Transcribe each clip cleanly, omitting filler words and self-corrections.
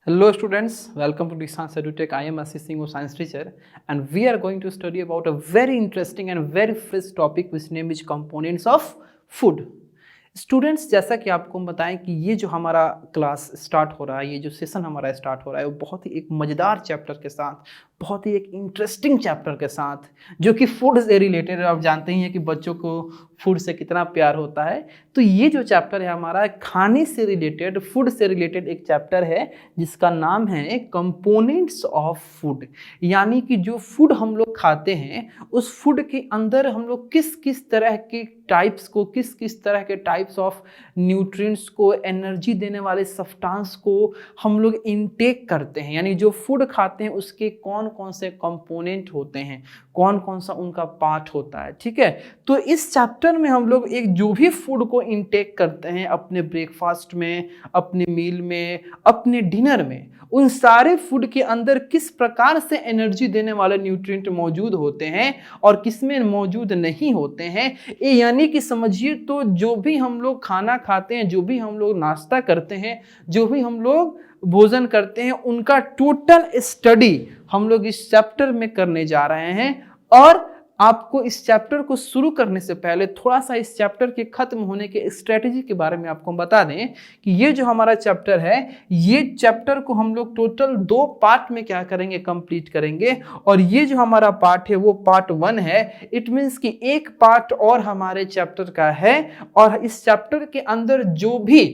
Hello students, welcome to Distance EduTech. I am Ashish Singh, a science teacher, and we are going to study about a very interesting and very fresh topic which name is components of food. Students, जैसा कि आपको हम बताएं कि ये जो हमारा class start हो रहा है, ये जो सेशन हमारा स्टार्ट हो रहा है, वो बहुत ही एक मज़ेदार चैप्टर के साथ, बहुत ही एक इंटरेस्टिंग चैप्टर के साथ, जो कि फूड से रिलेटेड है। आप जानते ही हैं कि बच्चों को फूड से कितना प्यार होता है। तो ये जो चैप्टर है हमारा खाने से रिलेटेड, फूड से रिलेटेड एक चैप्टर है जिसका नाम है कंपोनेंट्स ऑफ फूड। यानी कि जो फूड हम लोग खाते हैं उस फूड के अंदर हम लोग किस किस तरह के टाइप्स को, किस किस तरह के टाइप्स ऑफ न्यूट्रिएंट्स को, एनर्जी देने वाले सब्सटेंस को हम लोग इनटेक करते हैं। यानी जो फूड खाते हैं उसके कौन कौन से कंपोनेंट होते हैं, कौन कौन सा उनका पार्ट होता है। ठीक है, तो इस चैप्टर में हम लोग एक जो भी फूड को इनटेक करते हैं अपने ब्रेकफास्ट में, अपने मील में, अपने डिनर में, उन सारे फूड के अंदर किस प्रकार से एनर्जी देने वाले न्यूट्रिएंट मौजूद होते हैं और किसमें मौजूद नहीं होते हैं। ये यानी कि समझिए, तो जो भी हम लोग खाना खाते हैं, जो भी हम लोग नाश्ता करते हैं, जो भी हम लोग भोजन करते हैं, उनका टोटल स्टडी हम लोग इस चैप्टर में करने जा रहे हैं। और आपको इस चैप्टर को शुरू करने से पहले थोड़ा सा इस चैप्टर के खत्म होने के स्ट्रेटजी के बारे में आपको बता दें कि ये जो हमारा चैप्टर है, ये चैप्टर को हम लोग टोटल 2 पार्ट में क्या करेंगे, कंप्लीट करेंगे। और ये जो हमारा पार्ट है वो पार्ट 1 है। इट मीन्स कि एक पार्ट और हमारे चैप्टर का है, और इस चैप्टर के अंदर जो भी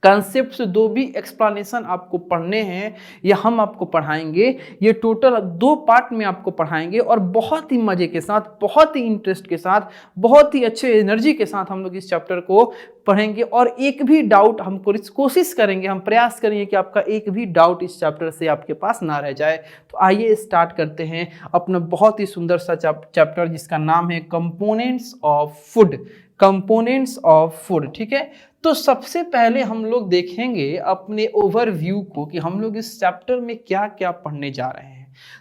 कंसेप्ट, दो भी एक्सप्लेनेशन आपको पढ़ने हैं या हम आपको पढ़ाएंगे, ये टोटल 2 पार्ट में आपको पढ़ाएंगे। और बहुत ही मजे के साथ, बहुत ही इंटरेस्ट के साथ, बहुत ही अच्छे एनर्जी के साथ हम लोग इस चैप्टर को पढ़ेंगे। और एक भी डाउट हम कोशिश करेंगे, हम प्रयास करेंगे कि आपका एक भी डाउट इस चैप्टर से आपके पास ना रह जाए। तो आइए स्टार्ट करते हैं अपना बहुत ही सुंदर सा चैप्टर जिसका नाम है components of food. Components of food, ठीक है। तो सबसे पहले हम लोग देखेंगे अपने ओवरव्यू को कि हम लोग इस चैप्टर में क्या क्या पढ़ने जा रहे हैं।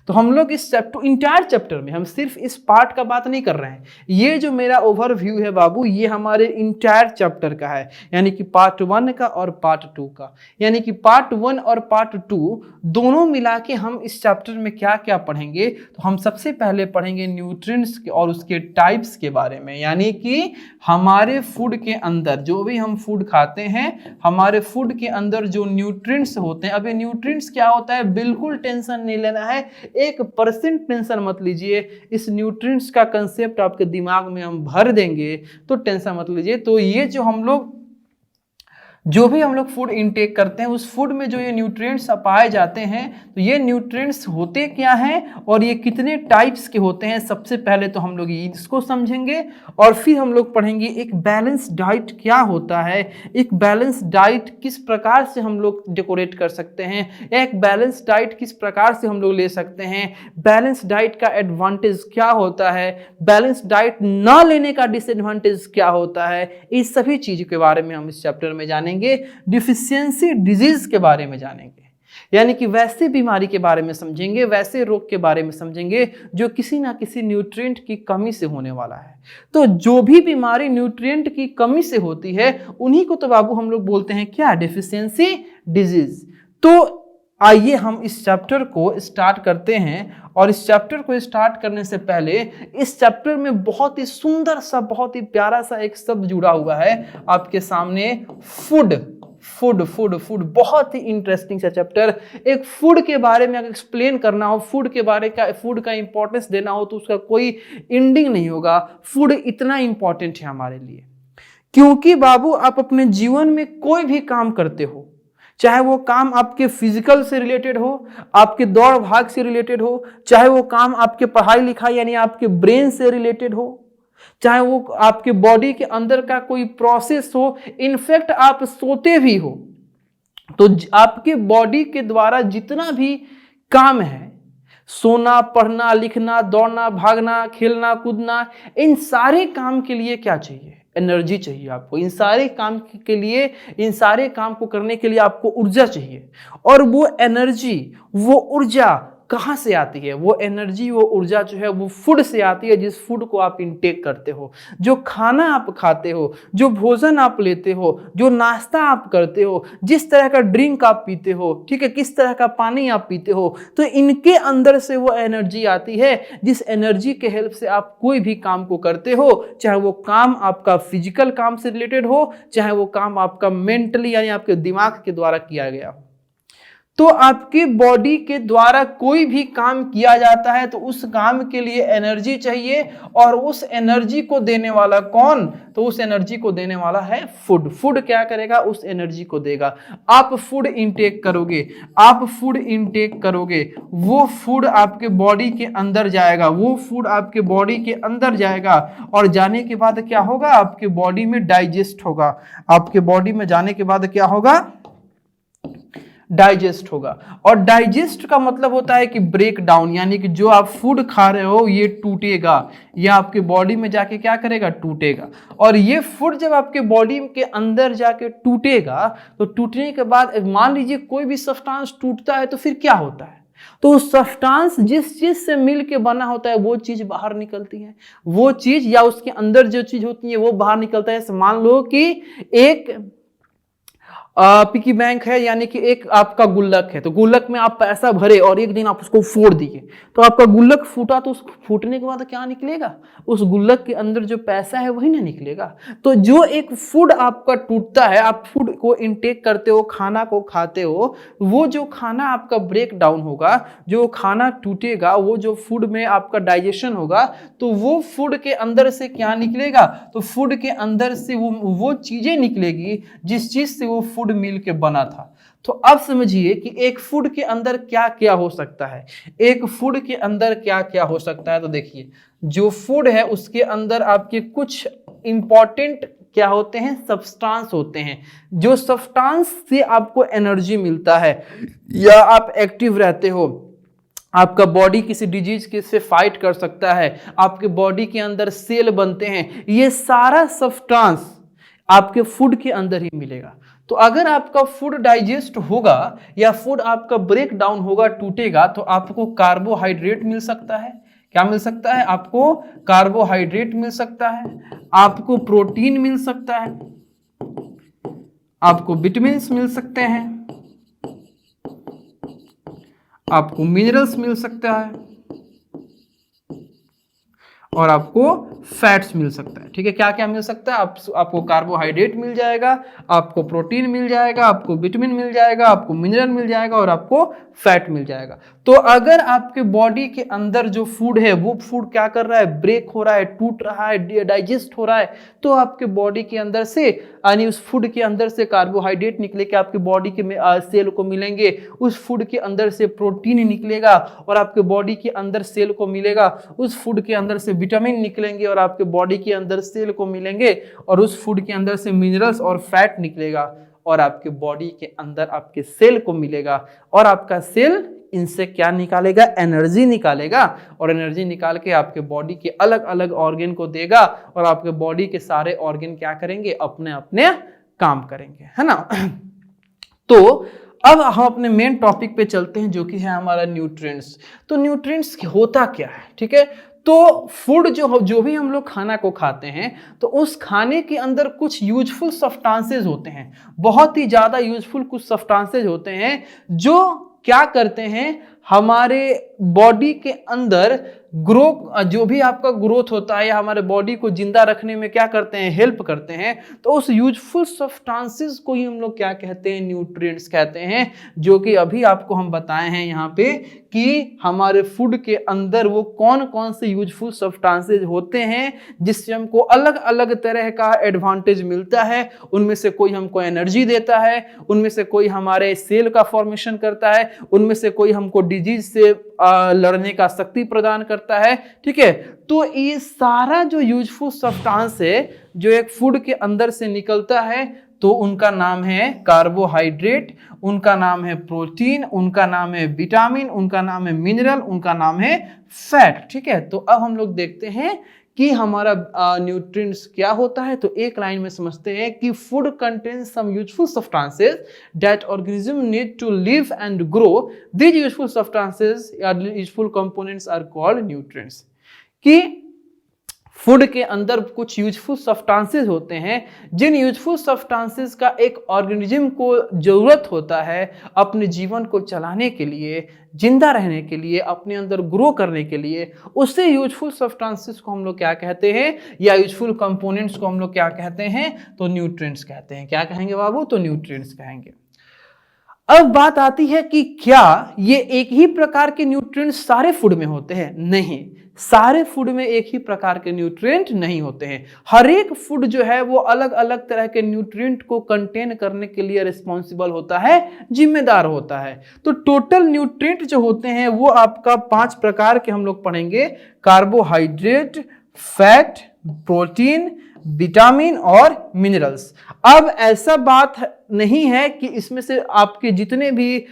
तो हम लोग इस इंटायर चैप्टर में हम सिर्फ इस पार्ट का बात नहीं कर रहे हैं। ये जो मेरा ओवरव्यू है बाबू, ये हमारे इंटायर चैप्टर का है, यानी कि पार्ट 1 का और पार्ट 2 का। यानी कि पार्ट 1 और पार्ट 2 दोनों मिला के हम इस चैप्टर में क्या क्या पढ़ेंगे। तो हम सबसे पहले पढ़ेंगे न्यूट्रिएंट्स और उसके टाइप्स के बारे में। यानी कि हमारे फूड के अंदर जो भी हम फूड खाते हैं, हमारे फूड के अंदर जो न्यूट्रिएंट्स होते हैं। अब ये न्यूट्रिएंट्स क्या होता है, बिल्कुल टेंशन नहीं लेना है, 1% टेंशन मत लीजिए। इस न्यूट्रिएंट्स का कंसेप्ट आपके दिमाग में हम भर देंगे, तो टेंशन मत लीजिए। तो ये जो भी हम लोग फूड इनटेक करते हैं उस फूड में जो ये न्यूट्रिएंट्स पाए जाते हैं, तो ये न्यूट्रिएंट्स होते क्या हैं और ये कितने टाइप्स के होते हैं, सबसे पहले तो हम लोग इसको समझेंगे। और फिर हम लोग पढ़ेंगे एक बैलेंस डाइट क्या होता है, एक बैलेंस डाइट किस प्रकार से हम लोग डेकोरेट कर सकते हैं, एक बैलेंस डाइट किस प्रकार से हम लोग ले सकते हैं, बैलेंस डाइट का एडवांटेज क्या होता है, बैलेंस डाइट ना लेने का डिसएडवांटेज क्या होता है। इस सभी चीज़ के बारे में हम इस चैप्टर में जानेंगे। डिफिशियंसी डिजीज के बारे में जानेंगे, यानी कि वैसे बीमारी के बारे में समझेंगे, वैसे रोग के बारे में समझेंगे जो किसी ना किसी न्यूट्रिएंट की कमी से होने वाला है। तो जो भी बीमारी न्यूट्रिएंट की कमी से होती है उन्हीं को तो बाबू हम लोग बोलते हैं क्या, डेफिशिएंसी डिजीज। तो आइए हम इस चैप्टर को स्टार्ट करते हैं। और इस चैप्टर को स्टार्ट करने से पहले इस चैप्टर में बहुत ही सुंदर सा, बहुत ही प्यारा सा एक शब्द जुड़ा हुआ है आपके सामने, फूड। फूड फूड फूड बहुत ही इंटरेस्टिंग सा चैप्टर। एक फूड के बारे में अगर एक्सप्लेन करना हो, फूड का इंपॉर्टेंस देना हो, तो उसका कोई एंडिंग नहीं होगा। फूड इतना इंपॉर्टेंट है हमारे लिए, क्योंकि बाबू आप अपने जीवन में कोई भी काम करते हो, चाहे वो काम आपके फिजिकल से रिलेटेड हो, आपके दौड़ भाग से रिलेटेड हो, चाहे वो काम आपके पढ़ाई लिखाई यानी आपके ब्रेन से रिलेटेड हो, चाहे वो आपके बॉडी के अंदर का कोई प्रोसेस हो, इनफैक्ट आप सोते भी हो, तो आपके बॉडी के द्वारा जितना भी काम है, सोना, पढ़ना, लिखना, दौड़ना, भागना, खेलना, कूदना, इन सारे काम के लिए क्या चाहिए, एनर्जी चाहिए आपको। इन सारे काम के लिए, इन सारे काम को करने के लिए आपको ऊर्जा चाहिए। और वो एनर्जी, वो ऊर्जा कहाँ से आती है? वो एनर्जी, वो ऊर्जा जो है वो फूड से आती है, जिस फूड को आप इंटेक करते हो, जो खाना आप खाते हो, जो भोजन आप लेते हो, जो नाश्ता आप करते हो, जिस तरह का ड्रिंक आप पीते हो, ठीक है, किस तरह का पानी आप पीते हो, तो इनके अंदर से वो एनर्जी आती है, जिस एनर्जी के हेल्प से आप कोई भी काम को करते हो, चाहे वो काम आपका फिजिकल काम से रिलेटेड हो, चाहे वो काम आपका मेंटली यानी आपके दिमाग के द्वारा किया गया हो। तो आपकी बॉडी के द्वारा कोई भी काम किया जाता है तो उस काम के लिए एनर्जी चाहिए, और उस एनर्जी को देने वाला कौन? तो उस एनर्जी को देने वाला है फूड। फूड क्या करेगा? उस एनर्जी को देगा। आप फूड इंटेक करोगे, आप फूड इंटेक करोगे, वो फूड आपके बॉडी के अंदर जाएगा, वो फूड आपके बॉडी के अंदर जाएगा, और जाने के बाद क्या होगा? आपके बॉडी में डाइजेस्ट होगा। आपके बॉडी में जाने के बाद क्या होगा? डाइजेस्ट होगा। और डाइजेस्ट का मतलब होता है कि ब्रेक डाउन, यानी कि जो आप फूड खा रहे हो ये टूटेगा, ये आपके बॉडी में जाके क्या करेगा? टूटेगा। और ये फूड जब आपके बॉडी के अंदर जाके टूटेगा, तो टूटने के बाद मान लीजिए कोई भी सब्सटेंस टूटता है तो फिर क्या होता है? तो उस सब्सटेंस जिस चीज से मिल के बना होता है वो चीज बाहर निकलती है, वो चीज या उसके अंदर जो चीज होती है वो बाहर निकलता है। मान लो कि एक पिकी बैंक है, यानी कि एक आपका गुल्लक है, तो गुल्लक में आप पैसा भरे और एक दिन आप उसको फोड़ दिए, तो आपका गुल्लक फूटा, तो उस फूटने के बाद क्या निकलेगा? उस गुल्लक के अंदर जो पैसा है वही ना निकलेगा। तो जो एक फूड आपका टूटता है, आप फूड को इंटेक करते हो, खाना को खाते हो, वो जो खाना आपका ब्रेक डाउन होगा, जो खाना टूटेगा, वो जो फूड में आपका डाइजेशन होगा, तो वो फूड के अंदर से क्या निकलेगा? तो फूड के अंदर से वो चीजें निकलेगी जिस चीज से वो फूड मिल के बना था। तो अब समझिए कि एक फूड के अंदर क्या क्या हो सकता है, एक फूड के अंदर क्या क्या हो सकता है। तो देखिए, जो फूड है उसके अंदर आपके कुछ इंपॉर्टेंट क्या होते हैं? सब्सटेंस होते हैं, जो सब्सटेंस से आपको एनर्जी मिलता है या आप एक्टिव रहते हो, आपका बॉडी किसी डिजीज के से फाइट कर सकता है, आपके बॉडी के अंदर सेल बनते हैं, ये सारा सब्सटेंस आपके फूड के अंदर ही मिलेगा। तो अगर आपका फूड डाइजेस्ट होगा या फूड आपका ब्रेक डाउन होगा, टूटेगा, तो आपको कार्बोहाइड्रेट मिल सकता है। क्या मिल सकता है? आपको कार्बोहाइड्रेट मिल सकता है, आपको प्रोटीन मिल सकता है, आपको विटामिन्स मिल सकते हैं, आपको मिनरल्स मिल सकता है, और आपको फैट्स मिल सकता है। ठीक है, क्या क्या मिल सकता है? आपको कार्बोहाइड्रेट मिल जाएगा, आपको प्रोटीन मिल जाएगा, आपको विटामिन मिल जाएगा, आपको मिनरल मिल जाएगा, और आपको फैट मिल जाएगा। तो अगर आपके बॉडी के अंदर जो फूड है वो फूड क्या कर रहा है? ब्रेक हो रहा है, टूट रहा है, डाइजेस्ट हो रहा है, तो आपके बॉडी के अंदर से यानी उस फूड के अंदर से कार्बोहाइड्रेट निकले के आपके बॉडी के सेल को मिलेंगे, उस फूड के अंदर से प्रोटीन निकलेगा और आपके बॉडी के अंदर सेल को मिलेगा, उस फूड के अंदर से विटामिन निकलेंगे और आपके बॉडी के अंदर सेल को मिलेंगे, और उस फूड के अंदर से मिनरल्स और फैट निकलेगा और आपके बॉडी के अंदर आपके सेल को मिलेगा, और आपका सेल इनसे क्या निकालेगा? एनर्जी निकालेगा, और एनर्जी निकाल के आपके बॉडी के अलग अलग ऑर्गन को देगा, और आपके बॉडी के सारे ऑर्गन क्या करेंगे? अपने अपने काम करेंगे, है ना। तो अब हम अपने मेन टॉपिक पे चलते हैं, जो कि है हमारा न्यूट्रिएंट्स। तो न्यूट्रिएंट्स होता क्या है? ठीक है, तो फूड जो भी हम लोग खाना को खाते हैं, तो उस खाने के अंदर कुछ यूजफुल सब्सटेंसेस होते हैं, बहुत ही ज्यादा यूजफुल कुछ सब्सटेंसेस होते हैं, जो क्या करते हैं? हमारे बॉडी के अंदर जो भी आपका ग्रोथ होता है या हमारे बॉडी को जिंदा रखने में क्या करते हैं? हेल्प करते हैं। तो उस यूजफुल सब्सटेंसेस को ही हम लोग क्या कहते हैं? न्यूट्रिएंट्स कहते हैं, जो कि अभी आपको हम बताए हैं यहाँ पे कि हमारे फूड के अंदर वो कौन कौन से यूजफुल सब्सटेंसेस होते हैं जिससे हमको अलग अलग तरह का एडवांटेज मिलता है। उनमें से कोई हमको एनर्जी देता है, उनमें से कोई हमारे सेल का फॉर्मेशन करता है, उनमें से कोई हमको डिजीज से लड़ने का शक्ति प्रदान करता है। ठीक है, तो ये सारा जो यूजफुल सब्सटेंस है जो एक फूड के अंदर से निकलता है, तो उनका नाम है कार्बोहाइड्रेट, उनका नाम है प्रोटीन, उनका नाम है विटामिन, उनका नाम है मिनरल, उनका नाम है फैट। ठीक है, तो अब हम लोग देखते हैं कि हमारा न्यूट्रिएंट्स क्या होता है, तो एक लाइन में समझते हैं कि food contains some useful substances that organism need to live and grow. These useful substances या useful components are called nutrients. कि फूड के अंदर कुछ यूजफुल सब्सटेंसेस होते हैं, जिन यूजफुल सब्सटेंसेस का एक ऑर्गेनिज्म को जरूरत होता है अपने जीवन को चलाने के लिए, जिंदा रहने के लिए, अपने अंदर ग्रो करने के लिए, उससे यूजफुल सब्सटेंसेस को हम लोग क्या कहते हैं, या यूजफुल कंपोनेंट्स को हम लोग क्या कहते हैं, तो न्यूट्रिएंट्स कहते हैं। क्या कहेंगे बाबू, तो न्यूट्रिएंट्स कहेंगे। अब बात आती है कि क्या ये एक ही प्रकार के न्यूट्रिएंट्स सारे फूड में होते हैं? नहीं, सारे फूड में एक ही प्रकार के न्यूट्रिएंट नहीं होते हैं। हर एक फूड जो है वो अलग अलग तरह के न्यूट्रिएंट को कंटेन करने के लिए रिस्पॉन्सिबल होता है, जिम्मेदार होता है। तो टोटल न्यूट्रिएंट जो होते हैं वो आपका 5 प्रकार के हम लोग पढ़ेंगे: कार्बोहाइड्रेट, फैट, प्रोटीन, विटामिन और मिनरल्स। अब ऐसा बात नहीं है कि इसमें से आपके जितने भी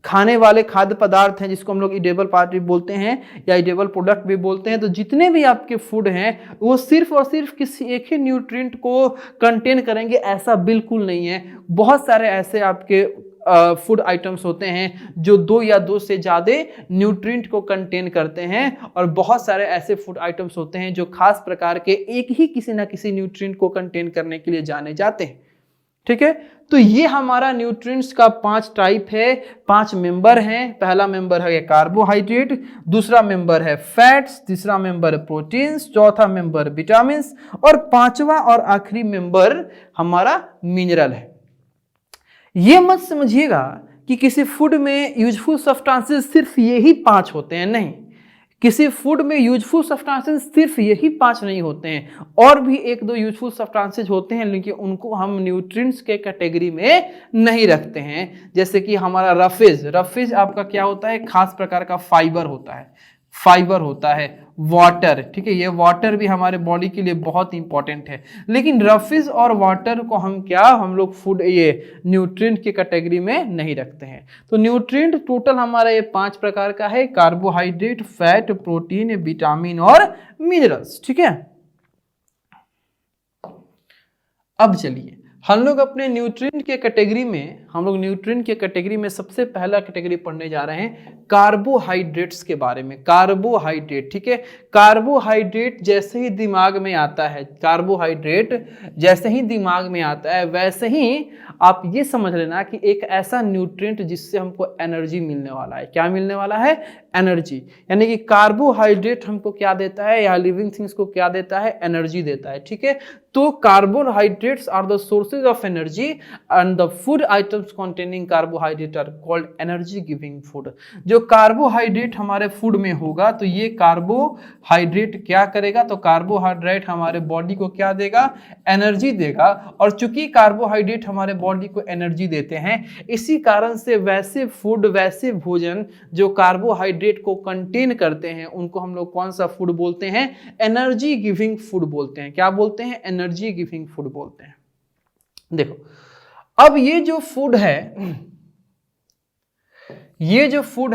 खाने वाले खाद्य पदार्थ हैं, जिसको हम लोग ईडेबल पार्ट भी बोलते हैं या ईडेबल प्रोडक्ट भी बोलते हैं, तो जितने भी आपके फूड हैं वो सिर्फ और सिर्फ किसी एक ही न्यूट्रिएंट को कंटेन करेंगे, ऐसा बिल्कुल नहीं है। बहुत सारे ऐसे आपके फूड आइटम्स होते हैं जो 2 या 2 से ज़्यादा न्यूट्रिएंट को कंटेन करते हैं, और बहुत सारे ऐसे फूड आइटम्स होते हैं जो खास प्रकार के एक ही किसी ना किसी न्यूट्रिएंट को कंटेन करने के लिए जाने जाते हैं। ठीक है, तो ये हमारा न्यूट्रिएंट्स का 5 टाइप है, 5 मेंबर हैं। पहला मेंबर है कार्बोहाइड्रेट, दूसरा मेंबर है फैट्स, तीसरा मेंबर है प्रोटीन्स, चौथा मेंबर विटामिन्स, और 5वां और आखिरी मेंबर हमारा मिनरल है। ये मत समझिएगा कि किसी फूड में यूजफुल सब्सटेंसेस सिर्फ यही 5 होते हैं, नहीं। किसी फूड में यूजफुल सब्सटेंसेस सिर्फ यही 5 नहीं होते हैं, और भी 1-2 यूजफुल सब्सटेंसेस होते हैं, लेकिन उनको हम न्यूट्रिएंट्स के कैटेगरी में नहीं रखते हैं। जैसे कि हमारा रफेज आपका क्या होता है, खास प्रकार का फाइबर होता है, वाटर, ठीक है, ये वाटर भी हमारे बॉडी के लिए बहुत इंपॉर्टेंट है। लेकिन रफेज और वाटर को हम लोग फूड ये न्यूट्रिएंट की कैटेगरी में नहीं रखते हैं। तो न्यूट्रिएंट टोटल हमारा ये 5 प्रकार का है: कार्बोहाइड्रेट, फैट, प्रोटीन, विटामिन और मिनरल्स। ठीक है, अब चलिए हम लोग अपने न्यूट्रिएंट के कैटेगरी में सबसे पहला कैटेगरी पढ़ने जा रहे हैं कार्बोहाइड्रेट्स के बारे में। कार्बोहाइड्रेट, ठीक है, कार्बोहाइड्रेट जैसे ही दिमाग में आता है वैसे ही आप ये समझ लेना कि एक ऐसा न्यूट्रिएंट जिससे हमको एनर्जी मिलने वाला है। क्या मिलने वाला है? एनर्जी। यानी कि कार्बोहाइड्रेट हमको क्या देता है, या लिविंग थिंग्स को क्या देता है? एनर्जी देता है। ठीक है, तो carbohydrates are the sources of energy and the food items containing carbohydrate are called energy giving food. जो कार्बोहाइड्रेट हमारे फूड में होगा तो ये कार्बोहाइड्रेट क्या करेगा, तो कार्बोहाइड्रेट हमारे बॉडी को क्या देगा? एनर्जी देगा। और चूंकि कार्बोहाइड्रेट हमारे बॉडी को एनर्जी देते हैं, इसी कारण से वैसे भोजन जो कार्बोहाइड्रेट को कंटेन करते हैं उनको हम लोग कौन सा फूड बोलते हैं? एनर्जी गिविंग फूड बोलते हैं। क्या बोलते हैं? एनर्जी गिविंग फूड बोलते हैं। देखो, अब ये जो फूड है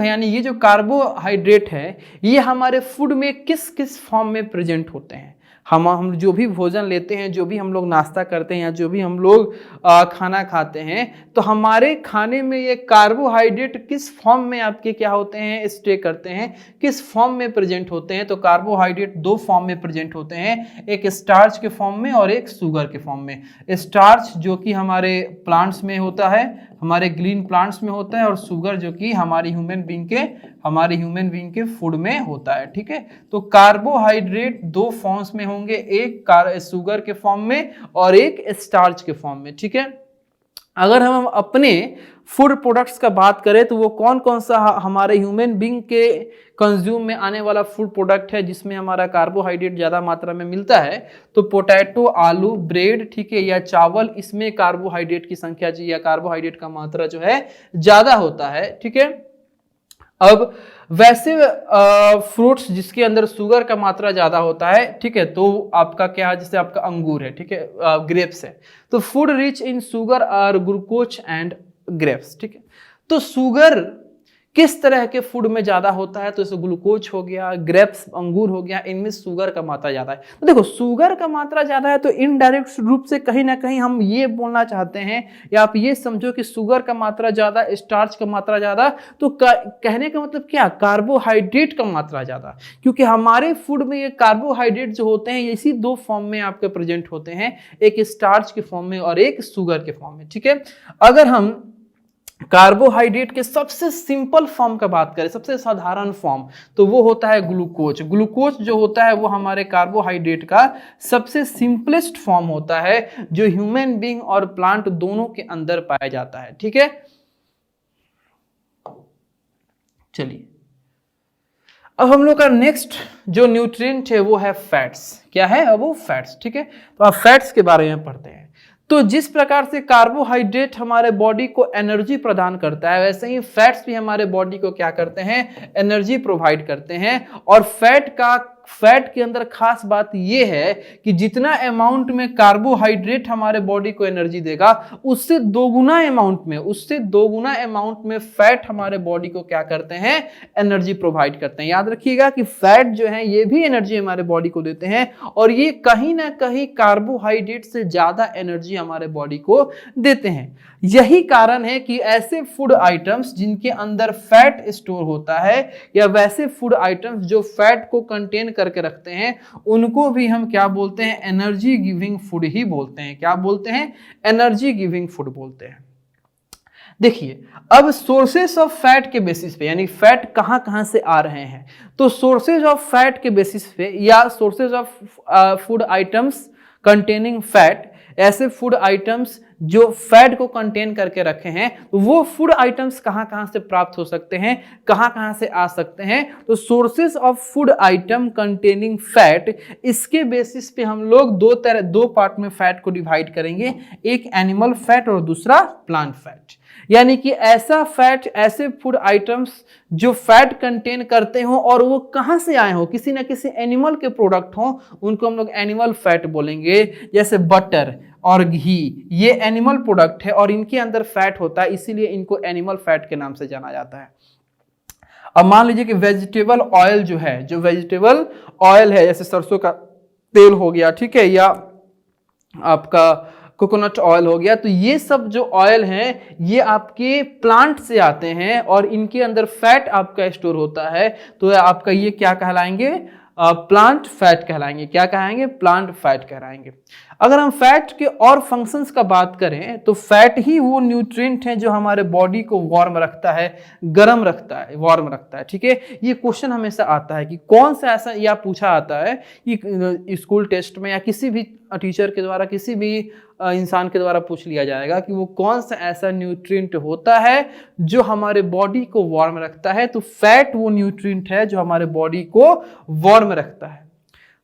यानी ये जो कार्बोहाइड्रेट है, ये हमारे फूड में किस किस फॉर्म में प्रेजेंट होते हैं? हम जो भी भोजन लेते हैं, जो भी हम लोग नाश्ता करते हैं, या जो भी हम लोग खाना खाते हैं, तो हमारे खाने में ये कार्बोहाइड्रेट किस फॉर्म में आपके क्या होते हैं? स्टे करते हैं, किस फॉर्म में प्रेजेंट होते हैं? तो कार्बोहाइड्रेट 2 फॉर्म में प्रेजेंट होते हैं, एक स्टार्च के फॉर्म में और एक शुगर के फॉर्म में। स्टार्च जो कि हमारे प्लांट्स में होता है, हमारे ग्रीन प्लांट्स में होता है, और शुगर जो कि हमारे ह्यूमन बीइंग के फूड में होता है। ठीक है, तो कार्बोहाइड्रेट 2 फॉर्म्स में होंगे, एक शुगर के फॉर्म में और एक स्टार्च के फॉर्म में। ठीक है, अगर हम अपने फूड प्रोडक्ट्स का बात करें तो वो कौन कौन सा हमारे ह्यूमन बीइंग के कंज्यूम में आने वाला फूड प्रोडक्ट है जिसमें हमारा कार्बोहाइड्रेट ज़्यादा मात्रा में मिलता है? तो पोटैटो, आलू, ब्रेड, ठीक है, या चावल, इसमें कार्बोहाइड्रेट की संख्या या कार्बोहाइड्रेट का मात्रा जो है ज़्यादा होता है। ठीक है, अब वैसे फ्रूट्स जिसके अंदर शुगर का मात्रा ज्यादा होता है, ठीक है, तो आपका क्या है, जैसे आपका अंगूर है, ठीक है, ग्रेप्स है, तो food rich in sugar or glucose and grapes. ठीक है, तो शुगर किस तरह के फूड में ज्यादा होता है, तो जैसे ग्लूकोज हो गया, ग्रेप्स अंगूर हो गया, इनमें शुगर का मात्रा ज्यादा है। तो देखो शुगर का मात्रा ज्यादा है तो इनडायरेक्ट रूप से कहीं ना कहीं हम ये बोलना चाहते हैं, या आप ये समझो कि शुगर का मात्रा ज्यादा, स्टार्च का मात्रा ज्यादा, तो कहने का मतलब क्या, कार्बोहाइड्रेट का मात्रा ज्यादा, क्योंकि हमारे फूड में ये कार्बोहाइड्रेट जो होते हैं इसी दो फॉर्म में आपके प्रेजेंट होते हैं, एक स्टार्च के फॉर्म में और एक शुगर के फॉर्म में। ठीक है, अगर हम कार्बोहाइड्रेट के सबसे सिंपल फॉर्म का बात करें, सबसे साधारण फॉर्म, तो वो होता है ग्लूकोज। ग्लूकोज जो होता है वो हमारे कार्बोहाइड्रेट का सबसे सिंपलेस्ट फॉर्म होता है, जो ह्यूमन बीइंग और प्लांट दोनों के अंदर पाया जाता है। ठीक है, चलिए अब हम लोग का नेक्स्ट जो न्यूट्रिएंट है वो है फैट्स। क्या है, अब वो फैट्स। ठीक है, तो आप फैट्स के बारे में पढ़ते हैं। तो जिस प्रकार से कार्बोहाइड्रेट हमारे बॉडी को एनर्जी प्रदान करता है, वैसे ही फैट्स भी हमारे बॉडी को क्या करते हैं, एनर्जी प्रोवाइड करते हैं। और फैट के अंदर खास बात यह है कि जितना अमाउंट में कार्बोहाइड्रेट हमारे बॉडी को एनर्जी देगा, उससे दोगुना अमाउंट में फैट हमारे बॉडी को क्या करते हैं, एनर्जी प्रोवाइड करते हैं। याद रखिएगा कि फैट जो है ये भी एनर्जी हमारे बॉडी को देते हैं, और ये कहीं ना कहीं कार्बोहाइड्रेट से ज्यादा एनर्जी हमारे बॉडी को देते हैं। यही कारण है कि ऐसे फूड आइटम्स जिनके अंदर फैट स्टोर होता है, या वैसे फूड आइटम्स जो फैट को कंटेन करके रखते हैं, उनको भी हम क्या बोलते हैं, एनर्जी गिविंग फूड ही बोलते हैं। क्या बोलते हैं, एनर्जी गिविंग फूड बोलते हैं। देखिए अब सोर्सेस ऑफ फैट के बेसिस पे, यानी फैट कहां कहां से आ रहे हैं, तो सोर्सेज ऑफ फैट के बेसिस पे या sources of food items containing fat, ऐसे फूड आइटम्स जो फैट को कंटेन करके रखे हैं, वो फूड आइटम्स कहां कहां से प्राप्त हो सकते हैं, कहां कहां से आ सकते हैं। तो sources of food item containing fat, इसके बेसिस पे हम लोग दो पार्ट में फैट को डिवाइड करेंगे, एक एनिमल फैट और दूसरा प्लांट फैट। यानी कि ऐसा फैट, ऐसे फूड आइटम्स जो फैट कंटेन करते हो और वो कहां से आए हो, किसी ना किसी एनिमल के प्रोडक्ट हो, उनको हम लोग एनिमल फैट बोलेंगे। जैसे बटर और घी, ये एनिमल प्रोडक्ट है और इनके अंदर फैट होता है, इसीलिए इनको एनिमल फैट के नाम से जाना जाता है। अब मान लीजिए कि वेजिटेबल ऑयल जो है, जो वेजिटेबल ऑयल है, जैसे सरसों का तेल हो गया, ठीक है, या आपका कोकोनट ऑयल हो गया, तो ये सब जो ऑयल हैं ये आपके प्लांट से आते हैं और इनके अंदर फैट आपका स्टोर होता है, तो आपका ये क्या कहलाएंगे, प्लांट फैट कहलाएंगे। क्या कहेंगे, प्लांट फैट कहलाएंगे। अगर हम फैट के और फंक्शंस का बात करें, तो फैट ही वो न्यूट्रिएंट है जो हमारे बॉडी को वार्म रखता है, गर्म रखता है, वार्म रखता है। ठीक है, ये क्वेश्चन हमेशा आता है कि कौन सा ऐसा, या पूछा आता है कि स्कूल टेस्ट में या किसी भी टीचर के द्वारा, किसी भी इंसान के द्वारा पूछ लिया जाएगा कि वो कौन सा ऐसा न्यूट्रिएंट होता है जो हमारे बॉडी को वार्म रखता है, तो फैट वो न्यूट्रिएंट है जो हमारे बॉडी को वार्म रखता है।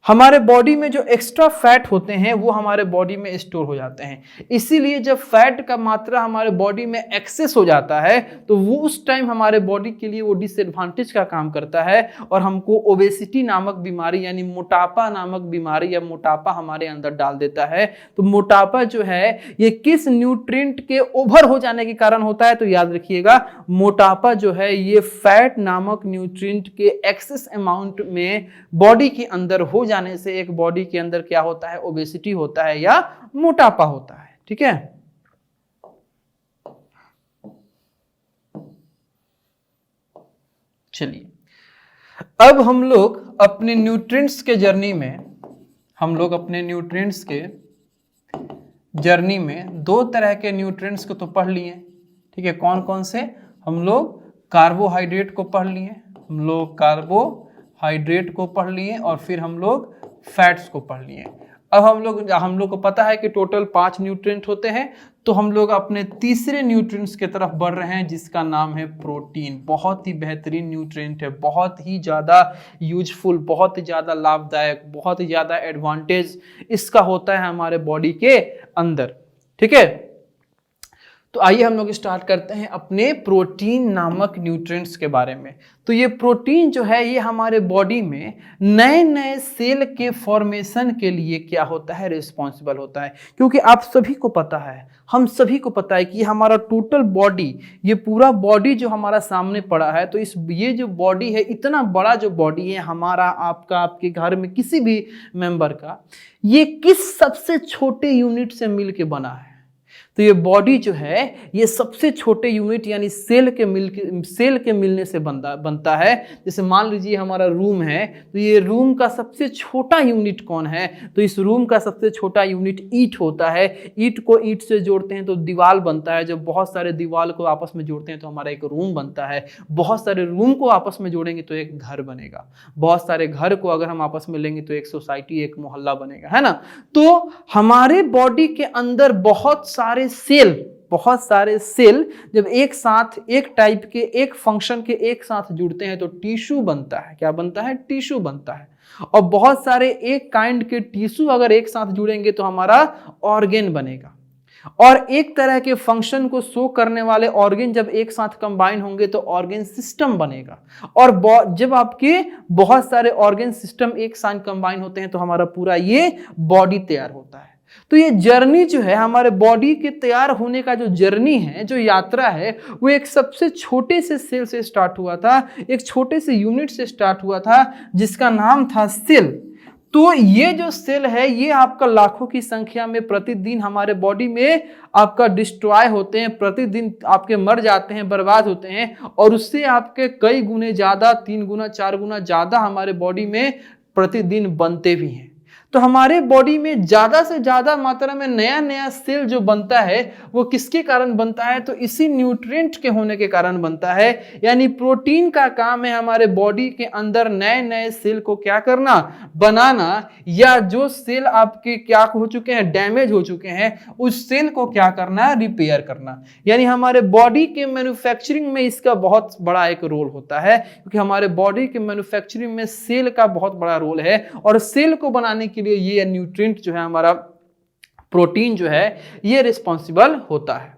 हमारे बॉडी में जो एक्स्ट्रा फैट होते हैं वो हमारे बॉडी में स्टोर हो जाते हैं, इसीलिए जब फैट का मात्रा हमारे बॉडी में एक्सेस हो जाता है तो वो उस टाइम हमारे बॉडी के लिए वो डिसएडवांटेज का काम करता है और हमको ओबेसिटी नामक बीमारी, यानी मोटापा नामक बीमारी या मोटापा हमारे अंदर डाल देता है। तो मोटापा जो है ये किस न्यूट्रिएंट के ओवर हो जाने के कारण होता है, तो याद रखिएगा मोटापा जो है ये फैट नामक न्यूट्रिएंट के एक्सेस अमाउंट में बॉडी के अंदर हो जाने से एक बॉडी के अंदर क्या होता है, ओबेसिटी होता है या मोटापा होता है। ठीक है, चलिए अब हम लोग अपने न्यूट्रिएंट्स के जर्नी में, दो तरह के न्यूट्रिएंट्स को तो पढ़ लिए। ठीक है, कौन कौन से, हम लोग कार्बोहाइड्रेट को पढ़ लिए, पढ़ लिए और फिर हम लोग फैट्स को पढ़ लिए। अब हम लोग को पता है कि टोटल 5 न्यूट्रिएंट होते हैं, तो हम लोग अपने तीसरे न्यूट्रिएंट्स की तरफ बढ़ रहे हैं जिसका नाम है प्रोटीन। बहुत ही बेहतरीन न्यूट्रिएंट है, बहुत ही ज़्यादा यूजफुल, बहुत ही ज़्यादा लाभदायक, बहुत ही ज़्यादा एडवांटेज इसका होता है हमारे बॉडी के अंदर। ठीक है, तो आइए हम लोग स्टार्ट करते हैं अपने प्रोटीन नामक न्यूट्रिएंट्स के बारे में। तो ये प्रोटीन जो है ये हमारे बॉडी में नए नए सेल के फॉर्मेशन के लिए क्या होता है, रिस्पॉन्सिबल होता है। क्योंकि आप सभी को पता है, हम सभी को पता है कि हमारा टोटल बॉडी, ये पूरा बॉडी जो हमारा सामने पड़ा है, तो ये जो बॉडी है, इतना बड़ा जो बॉडी है हमारा, आपका, आपके घर में किसी भी मेंबर का, ये किस सबसे छोटे यूनिट से मिल के बना है। तो ये बॉडी जो है ये सबसे छोटे यूनिट यानी सेल के मिलने से बनता है। जैसे मान लीजिए हमारा रूम है, तो ये रूम का सबसे छोटा यूनिट कौन है, तो इस रूम का सबसे छोटा यूनिट ईंट होता है। ईंट को ईंट से जोड़ते हैं तो दीवार बनता है। जब बहुत सारे दीवार को आपस में जोड़ते हैं तो हमारा एक रूम बनता है। बहुत सारे रूम को आपस में जोड़ेंगे तो एक घर बनेगा। बहुत सारे घर को अगर हम आपस में लेंगे तो एक सोसाइटी, एक मोहल्ला बनेगा, है ना। तो हमारे बॉडी के अंदर बहुत सारे सेल जब एक साथ, एक टाइप के, एक फंक्शन के एक साथ जुड़ते हैं तो टिश्यू बनता है। क्या बनता है? टिश्यू बनता है। और बहुत सारे एक काइंड के टिश्यू अगर एक साथ जुड़ेंगे तो हमारा ऑर्गेन बनेगा। और एक तरह के फंक्शन को शो करने वाले ऑर्गेन जब एक साथ कंबाइन होंगे तो ऑर्गेन सिस्टम बनेगा। और जब आपके बहुत सारे ऑर्गेन सिस्टम एक साथ कंबाइन होते हैं तो हमारा पूरा ये बॉडी तैयार होता है। तो ये जर्नी जो है, हमारे बॉडी के तैयार होने का जो जर्नी है, जो यात्रा है, वो एक सबसे छोटे से सेल से स्टार्ट हुआ था, एक छोटे से यूनिट से स्टार्ट हुआ था जिसका नाम था सेल। तो ये जो सेल है ये आपका लाखों की संख्या में प्रतिदिन हमारे बॉडी में आपका डिस्ट्रॉय होते हैं, प्रतिदिन आपके मर जाते हैं, बर्बाद होते हैं। और उससे आपके कई गुने ज्यादा, 3 गुना 4 गुना ज्यादा हमारे बॉडी में प्रतिदिन बनते भी हैं। तो हमारे बॉडी में ज्यादा से ज्यादा मात्रा में नया नया सेल जो बनता है वो किसके कारण बनता है? तो इसी न्यूट्रिएंट के होने के कारण बनता है। यानी प्रोटीन का काम है हमारे बॉडी के अंदर नए नए सेल को क्या करना, बनाना, या जो सेल आपके क्या हो चुके हैं, डैमेज हो चुके हैं, उस सेल को क्या करना, रिपेयर करना। यानी हमारे बॉडी के मैन्युफैक्चरिंग में इसका बहुत बड़ा एक रोल होता है, क्योंकि हमारे बॉडी के मैन्युफैक्चरिंग में सेल का बहुत बड़ा रोल है। और सेल को बनाने के लिए ये न्यूट्रिएंट जो है हमारा प्रोटीन जो है ये रिस्पॉन्सिबल होता है।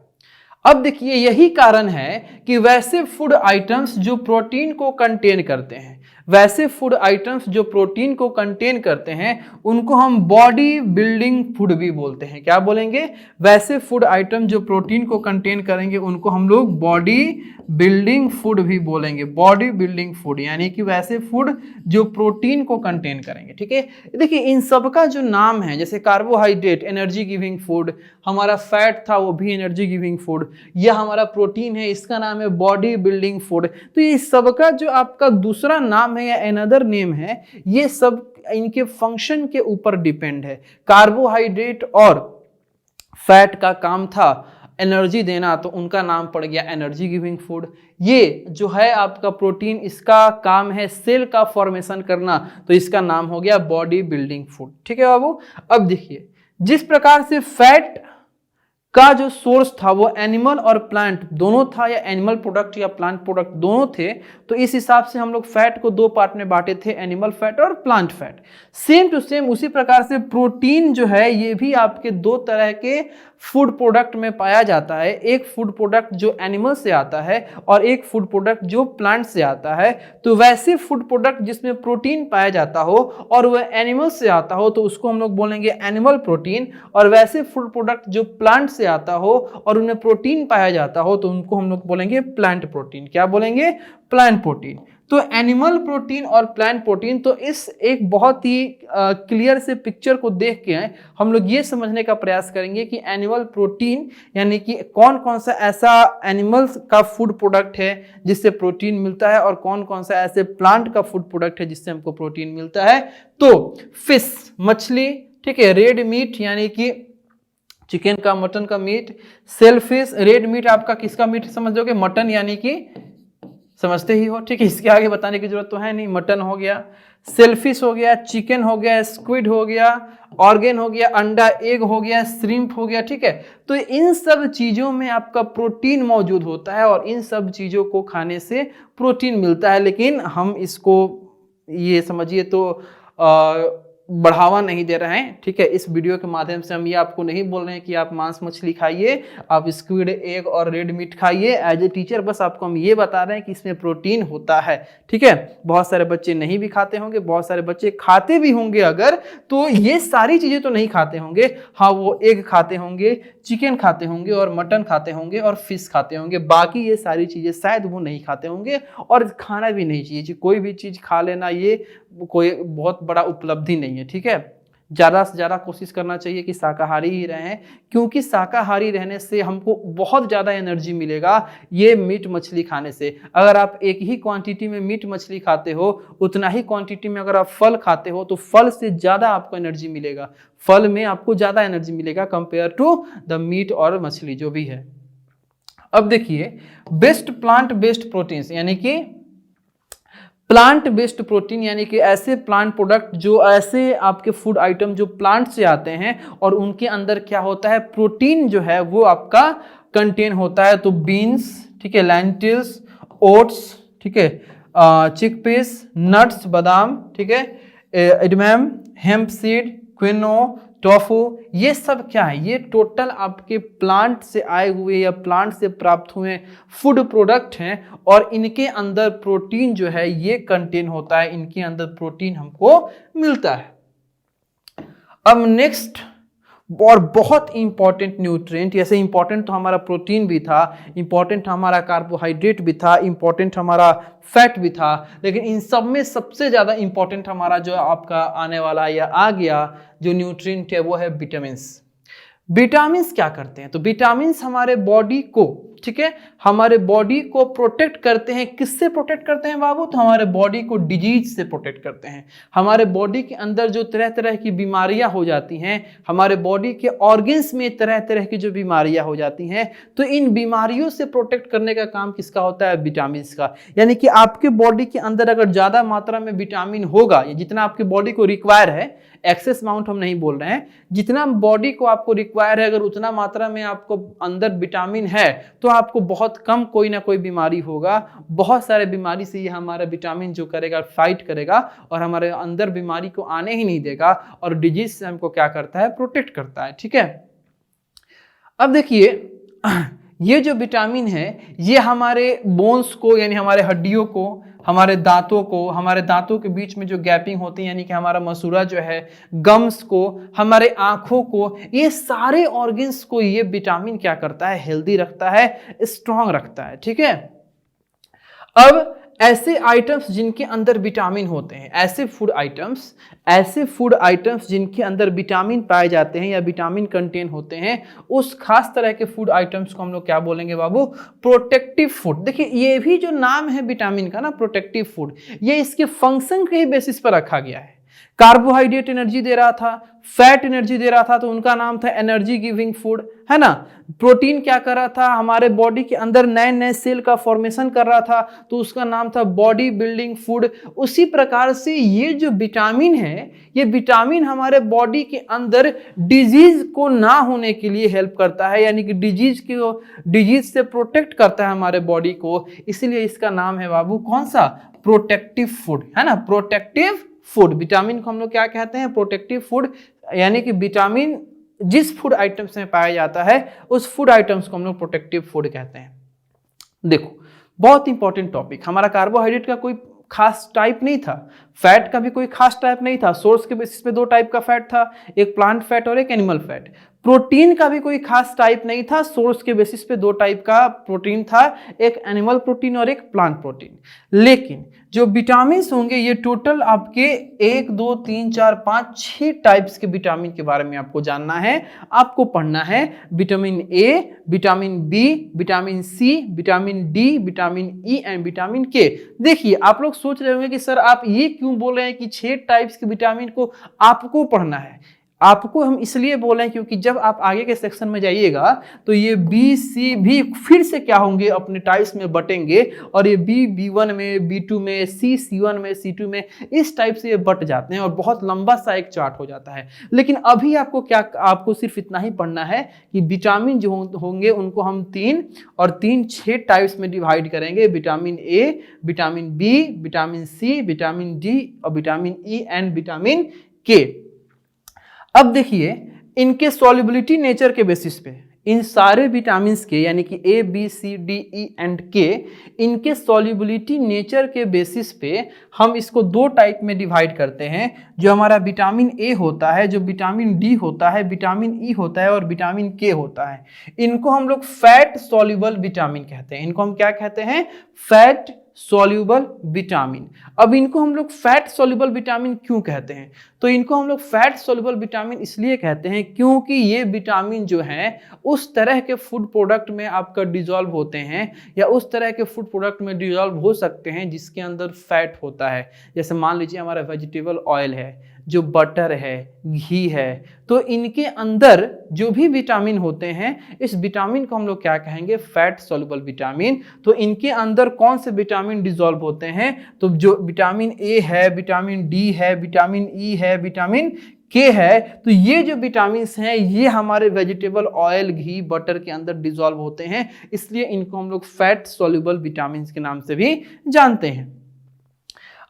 अब देखिए यही कारण है कि वैसे फूड आइटम्स जो प्रोटीन को कंटेन करते हैं, वैसे फूड आइटम्स जो प्रोटीन को कंटेन करते हैं उनको हम बॉडी बिल्डिंग फूड भी बोलते हैं। क्या बोलेंगे? वैसे फूड आइटम जो प्रोटीन को कंटेन करेंगे उनको हम लोग बॉडी बिल्डिंग फूड भी बोलेंगे। बॉडी बिल्डिंग फूड यानी कि वैसे फूड जो प्रोटीन को कंटेन करेंगे। ठीक है, देखिए इन सब का जो नाम है, जैसे कार्बोहाइड्रेट एनर्जी गिविंग फूड, हमारा फैट था वो भी एनर्जी गिविंग फूड, यह हमारा प्रोटीन है इसका नाम है बॉडी बिल्डिंग फूड। तो ये सबका जो आपका दूसरा नाम है या अनदर नेम है, ये सब इनके फंक्शन के ऊपर डिपेंड है। कार्बोहाइड्रेट और फैट का काम था एनर्जी देना, तो उनका नाम पड़ गया एनर्जी गिविंग फूड। ये जो है आपका प्रोटीन, इसका काम है सेल का फॉर्मेशन करना, तो इसका नाम हो गया बॉडी बिल्डिंग फूड। ठीक है बाबू। अब देखिए जिस प्रकार से फैट का जो सोर्स था वो एनिमल और प्लांट दोनों था, या एनिमल प्रोडक्ट या प्लांट प्रोडक्ट दोनों थे, तो इस हिसाब से हम लोग फैट को 2 पार्ट में बांटे थे, एनिमल फैट और plant fat. Same to same उसी प्रकार से प्रोटीन जो है ये भी आपके 2 तरह के फूड प्रोडक्ट में पाया जाता है। एक फूड प्रोडक्ट जो एनिमल से आता है और एक फूड प्रोडक्ट जो प्लांट से आता है। तो वैसे फूड प्रोडक्ट जिसमें प्रोटीन पाया जाता हो और वह एनिमल से आता हो तो उसको हम लोग बोलेंगे एनिमल प्रोटीन, और वैसे फूड प्रोडक्ट जो प्लांट से आता हो और उनमें प्रोटीन पाया जाता हो तो उनको हम लोग बोलेंगे प्लांट प्रोटीन। क्या बोलेंगे? Plant protein. तो एनिमल प्रोटीन और प्लांट प्रोटीन, तो इस एक बहुत ही क्लियर से पिक्चर को देख के हम लोग ये समझने का प्रयास करेंगे कि एनिमल प्रोटीन यानी कि कौन कौन सा ऐसा एनिमल्स का फूड प्रोडक्ट है जिससे प्रोटीन मिलता है और कौन कौन सा ऐसे प्लांट का फूड प्रोडक्ट है जिससे हमको प्रोटीन मिलता है। तो फिश, मछली, ठीक है, रेड मीट यानी कि चिकन का, मटन का मीट, सेलफिश, रेड मीट आपका किसका मीट समझोगे? मटन, यानी कि समझते ही हो। ठीक है, इसके आगे बताने की जरूरत तो है नहीं। मटन हो गया, सेलफिश हो गया, चिकन हो गया, स्क्विड हो गया, ऑर्गेन हो गया, अंडा एग हो गया, श्रिम्प हो गया। ठीक है, तो इन सब चीजों में आपका प्रोटीन मौजूद होता है और इन सब चीजों को खाने से प्रोटीन मिलता है। लेकिन हम इसको ये समझिए तो बढ़ावा नहीं दे रहे हैं, ठीक है। इस वीडियो के माध्यम से हम ये आपको नहीं बोल रहे हैं कि आप मांस मछली खाइए, आप स्क्विड, एग और रेड मीट खाइए। एज ए टीचर बस आपको हम ये बता रहे हैं कि इसमें प्रोटीन होता है, ठीक है। बहुत सारे बच्चे नहीं भी खाते होंगे, बहुत सारे बच्चे खाते भी होंगे अगर, तो ये सारी चीजें तो नहीं खाते होंगे। हाँ, वो एग खाते होंगे, चिकन खाते होंगे और मटन खाते होंगे और फिश खाते होंगे, बाकी ये सारी चीजें शायद वो नहीं खाते होंगे और खाना भी नहीं चाहिए। कोई भी चीज खा लेना ये कोई बहुत बड़ा उपलब्धि नहीं है, ठीक है। ज़्यादा से ज़्यादा कोशिश करना चाहिए कि शाकाहारी ही रहें, क्योंकि शाकाहारी रहने से हमको बहुत ज़्यादा एनर्जी मिलेगा ये मीट मछली खाने से। अगर आप एक ही क्वांटिटी में मीट मछली खाते हो, उतना ही क्वांटिटी में अगर आप फल खाते हो तो फल से ज़्यादा आपको एनर्जी मिलेगा, फल में आपको ज़्यादा एनर्जी मिलेगा कंपेयर टू द मीट और मछली जो भी है। अब देखिए, बेस्ट प्लांट बेस्ड प्रोटीन्स, यानी कि प्लांट बेस्ड प्रोटीन, यानी कि ऐसे प्लांट प्रोडक्ट जो ऐसे आपके फूड आइटम जो प्लांट से आते हैं और उनके अंदर क्या होता है, प्रोटीन जो है वो आपका कंटेन होता है। तो बीन्स, ठीक है, लेंटिल्स, ओट्स, ठीक है, चिकपीस, नट्स, बादाम, ठीक है, एडमैम, हेम्प सीड, क्विनो, टोफू, ये सब क्या है, ये टोटल आपके प्लांट से आए हुए या प्लांट से प्राप्त हुए फूड प्रोडक्ट हैं और इनके अंदर प्रोटीन जो है ये कंटेन होता है, इनके अंदर प्रोटीन हमको मिलता है। अब नेक्स्ट और बहुत इंपॉर्टेंट न्यूट्रिएंट, जैसे इंपॉर्टेंट तो हमारा प्रोटीन भी था, इंपॉर्टेंट हमारा कार्बोहाइड्रेट भी था, इंपॉर्टेंट हमारा फैट भी था, लेकिन इन सब में सबसे ज़्यादा इंपॉर्टेंट हमारा जो आपका आने वाला या आ गया जो न्यूट्रिएंट है वो है विटामिन्स। विटामिन्स क्या करते हैं, तो विटामिन्स हमारे बॉडी को, ठीक है, हमारे बॉडी को प्रोटेक्ट करते हैं। किससे प्रोटेक्ट करते हैं बाबू, तो हमारे बॉडी को डिजीज से प्रोटेक्ट करते हैं। हमारे बॉडी के अंदर जो तरह तरह की बीमारियां हो जाती हैं, हमारे बॉडी के ऑर्गन्स में तरह तरह की जो बीमारियां हो जाती हैं, तो इन बीमारियों से प्रोटेक्ट करने का काम किसका होता है, विटामिन्स का। यानी कि आपके बॉडी के अंदर अगर ज़्यादा मात्रा में विटामिन होगा, जितना आपके बॉडी को रिक्वायर है, एक्सेस अमाउंट हम नहीं बोल रहे हैं, जितना बॉडी को आपको रिक्वायर है, अगर उतना मात्रा में आपको अंदर विटामिन है तो आपको बहुत कम कोई ना कोई बीमारी होगा। बहुत सारे बीमारी से ये हमारा विटामिन जो करेगा, फाइट करेगा और हमारे अंदर बीमारी को आने ही नहीं देगा और डिजीज से हमको क्या करता है, प्रोटेक्ट करता है, ठीक है। अब देखिए, ये जो विटामिन है ये हमारे बोन्स को, यानी हमारे हड्डियों को, हमारे दांतों के बीच में जो गैपिंग होती है, यानी कि हमारा मसूड़ा जो है, गम्स को, हमारे आंखों को, ये सारे ऑर्गन्स को ये विटामिन क्या करता है, हेल्दी रखता है, स्ट्रांग रखता है, ठीक है। अब ऐसे आइटम्स जिनके अंदर विटामिन होते हैं, ऐसे फूड आइटम्स जिनके अंदर विटामिन पाए जाते हैं या विटामिन कंटेन होते हैं, उस खास तरह के फूड आइटम्स को हम लोग क्या बोलेंगे बाबू, प्रोटेक्टिव फूड। देखिए, ये भी जो नाम है विटामिन का ना, प्रोटेक्टिव फूड, ये इसके फंक्शन के ही बेसिस पर रखा गया है। कार्बोहाइड्रेट एनर्जी दे रहा था, फैट एनर्जी दे रहा था, तो उनका नाम था एनर्जी गिविंग फूड, है ना। प्रोटीन क्या कर रहा था, हमारे बॉडी के अंदर नए नए सेल का फॉर्मेशन कर रहा था, तो उसका नाम था बॉडी बिल्डिंग फूड। उसी प्रकार से ये जो विटामिन है, ये विटामिन हमारे बॉडी के अंदर डिजीज को ना होने के लिए हेल्प करता है, यानी कि डिजीज से प्रोटेक्ट करता है हमारे बॉडी को। इसलिए इसका नाम है बाबू कौन सा, प्रोटेक्टिव फूड, है ना, प्रोटेक्टिव फूड। विटामिन को हम लोग क्या कहते हैं, प्रोटेक्टिव फूड, यानी कि विटामिन जिस फूड आइटम्स में पाया जाता है उस फूड आइटम्स को हम लोग प्रोटेक्टिव फूड कहते हैं। देखो, बहुत इंपॉर्टेंट टॉपिक, हमारा कार्बोहाइड्रेट का कोई खास टाइप नहीं था, फैट का भी कोई खास टाइप नहीं था, सोर्स के बेसिस पे दो टाइप का फैट था, एक प्लांट फैट और एक एनिमल फैट। प्रोटीन का भी कोई खास टाइप नहीं था, सोर्स के बेसिस पे दो टाइप का प्रोटीन था, एक एनिमल प्रोटीन और एक प्लांट प्रोटीन। लेकिन जो विटामिन होंगे ये टोटल आपके 1 2 3 4 5 6 टाइप्स के विटामिन के बारे में आपको जानना है, आपको पढ़ना है। Vitamin A, vitamin B, vitamin C, vitamin D, vitamin E and vitamin K. देखिए, आप लोग सोच रहे होंगे कि सर आप ये क्यों बोल रहे हैं कि 6 टाइप्स के विटामिन को आपको पढ़ना है। आपको हम इसलिए बोले क्योंकि जब आप आगे के सेक्शन में जाइएगा तो ये बी सी भी फिर से क्या होंगे, अपने टाइप्स में बटेंगे और ये बी B1 में, B2 में, सी C1 में, C2 में, इस टाइप से ये बट जाते हैं और बहुत लंबा सा एक चार्ट हो जाता है। लेकिन अभी आपको सिर्फ इतना ही पढ़ना है कि विटामिन जो होंगे उनको हम 3 और 3 6 टाइप्स में डिवाइड करेंगे, vitamin A, vitamin B, vitamin C, vitamin D और vitamin E and vitamin K. अब देखिए इनके सॉल्युबिलिटी नेचर के बेसिस पे इन सारे विटामिन के यानी कि A B C D E and K, इनके सॉल्युबिलिटी नेचर के बेसिस पे हम इसको दो टाइप में डिवाइड करते हैं। जो हमारा विटामिन ए होता है, जो विटामिन डी होता है, विटामिन ई होता है और विटामिन के होता है, इनको हम लोग फैट सॉल्युबल विटामिन कहते हैं। इनको हम क्या कहते हैं? Fat soluble vitamin. अब इनको हम लोग फैट सॉल्युबल विटामिन क्यों कहते हैं? तो इनको हम लोग फैट सॉल्युबल विटामिन इसलिए कहते हैं क्योंकि ये विटामिन जो हैं उस तरह के फूड प्रोडक्ट में आपका डिजॉल्व होते हैं या उस तरह के फूड प्रोडक्ट में डिजॉल्व हो सकते हैं जिसके अंदर फैट होता है। जैसे मान लीजिए हमारा वेजिटेबल ऑयल है, जो बटर है, घी है, तो इनके अंदर जो भी विटामिन होते हैं इस विटामिन को हम लोग क्या कहेंगे? Fat soluble vitamin. तो इनके अंदर कौन से विटामिन डिसॉल्व होते हैं? तो जो विटामिन ए है, विटामिन डी है, विटामिन ई है, विटामिन के है, तो ये जो विटामिन हैं ये हमारे वेजिटेबल ऑयल, घी, बटर के अंदर डिसॉल्व होते हैं, इसलिए इनको हम लोग फैट सॉल्युबल विटामिन के नाम से भी जानते हैं।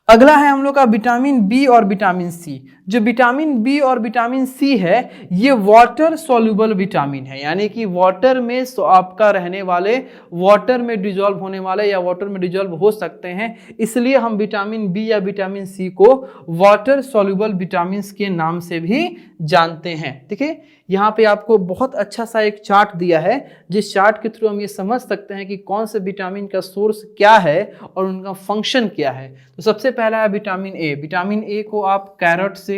अगला है हम लोग का विटामिन बी और विटामिन सी। जो विटामिन बी और विटामिन सी है ये वाटर सॉल्युबल विटामिन है, यानी कि वाटर में आपका रहने वाले, वाटर में डिजॉल्व होने वाले या वाटर में डिजॉल्व हो सकते हैं, इसलिए हम विटामिन बी या विटामिन सी को वाटर सॉल्युबल विटामिन के नाम से भी जानते हैं। ठीक है, यहाँ पे आपको बहुत अच्छा सा एक चार्ट दिया है, जिस चार्ट के थ्रू हम ये समझ सकते हैं कि कौन से विटामिन का सोर्स क्या है और उनका फंक्शन क्या है। तो सबसे पहला है विटामिन ए। विटामिन ए को आप कैरेट से,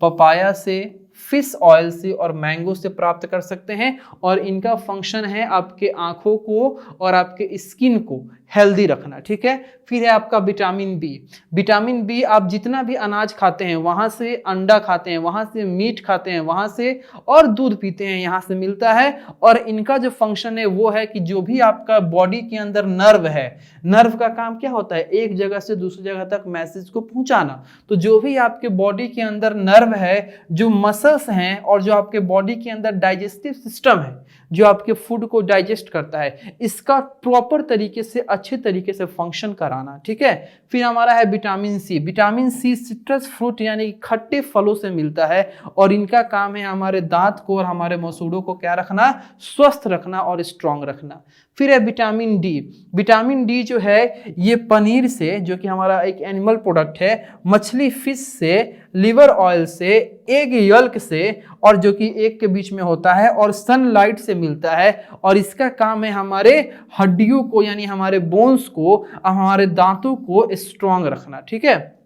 पपाया से, फिश ऑयल से और मैंगो से प्राप्त कर सकते हैं और इनका फंक्शन है आपके आंखों को और आपके स्किन को हेल्दी रखना। ठीक है, फिर है आपका विटामिन बी। विटामिन बी आप जितना भी अनाज खाते हैं, वहां से अंडा खाते हैं, वहां से मीट खाते हैं, वहां से और दूध पीते हैं, यहाँ से मिलता है। और इनका जो फंक्शन है वो है कि जो भी आपका बॉडी के अंदर नर्व है, नर्व का काम क्या होता है? एक जगह से दूसरी जगह तक मैसेज को पहुंचाना। तो जो भी आपके बॉडी के अंदर नर्व है, जो मसल्स हैं और जो आपके बॉडी के अंदर डाइजेस्टिव सिस्टम है, जो आपके फूड को डाइजेस्ट करता है, इसका प्रॉपर तरीके से, अच्छे तरीके से फंक्शन कराना। ठीक है, फिर हमारा है vitamin C. Vitamin C citrus fruit यानी खट्टे फलों से मिलता है और इनका काम है हमारे दांत को और हमारे मसूड़ों को क्या रखना? स्वस्थ रखना और स्ट्रांग रखना। फिर है विटामिन डी। विटामिन डी जो है ये पनीर से, जो कि हमारा एक एनिमल प्रोडक्ट है, मछली फिश से, लिवर ऑयल से, एग यल्क से और जो कि एग के बीच में होता है, और सनलाइट से मिलता है। और इसका काम है हमारे हड्डियों को यानी हमारे बोन्स को, हमारे दांतों को स्ट्रांग रखना। ठीक है,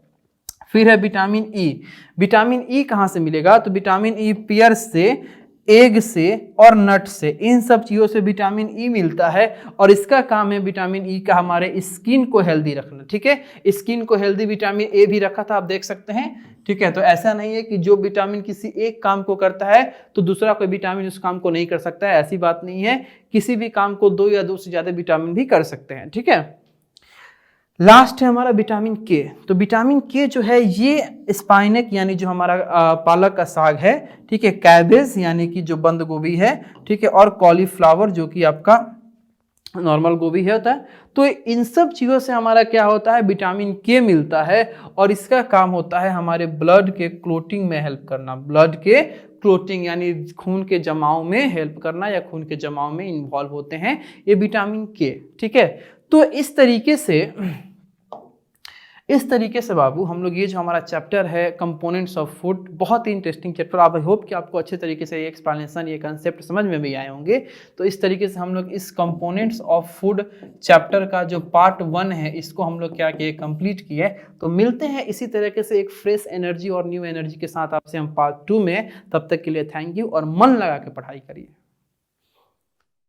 फिर है विटामिन ई। विटामिन ई कहाँ से मिलेगा? तो विटामिन ई पेयर से, एग से और नट से, इन सब चीज़ों से विटामिन ई मिलता है और इसका काम है विटामिन ई का हमारे स्किन को हेल्दी रखना। ठीक है, स्किन को हेल्दी विटामिन ए भी रखा था, आप देख सकते हैं। ठीक है, तो ऐसा नहीं है कि जो विटामिन किसी एक काम को करता है तो दूसरा कोई विटामिन उस काम को नहीं कर सकता है, ऐसी बात नहीं है। किसी भी काम को दो या दो से ज़्यादा विटामिन भी कर सकते हैं। ठीक है, लास्ट है हमारा विटामिन के। तो विटामिन के जो है ये स्पाइनक यानी जो हमारा पालक का साग है, ठीक है, कैबेज यानी कि जो बंद गोभी है, ठीक है, और कॉलीफ्लावर जो कि आपका नॉर्मल गोभी है होता है। तो इन सब चीज़ों से हमारा क्या होता है? विटामिन के मिलता है और इसका काम होता है हमारे ब्लड के क्लोटिंग में हेल्प करना। ब्लड के क्लोटिंग यानी खून के जमाव में हेल्प करना या खून के जमाव में इन्वॉल्व होते हैं ये विटामिन के। ठीक है, तो इस तरीके से बाबू हम लोग ये जो हमारा चैप्टर है कंपोनेंट्स ऑफ फूड, बहुत ही इंटरेस्टिंग चैप्टर। आई होप कि आपको अच्छे तरीके से ये एक्सप्लेनेशन, ये कंसेप्ट समझ में भी आए होंगे। तो इस तरीके से हम लोग इस कंपोनेंट्स ऑफ फूड चैप्टर का जो पार्ट 1 है इसको हम लोग क्या किए? कंप्लीट किए। तो मिलते हैं इसी तरीके से एक फ्रेश एनर्जी और न्यू एनर्जी के साथ आपसे हम पार्ट 2 में। तब तक के लिए थैंक यू और मन लगा के पढ़ाई करिए।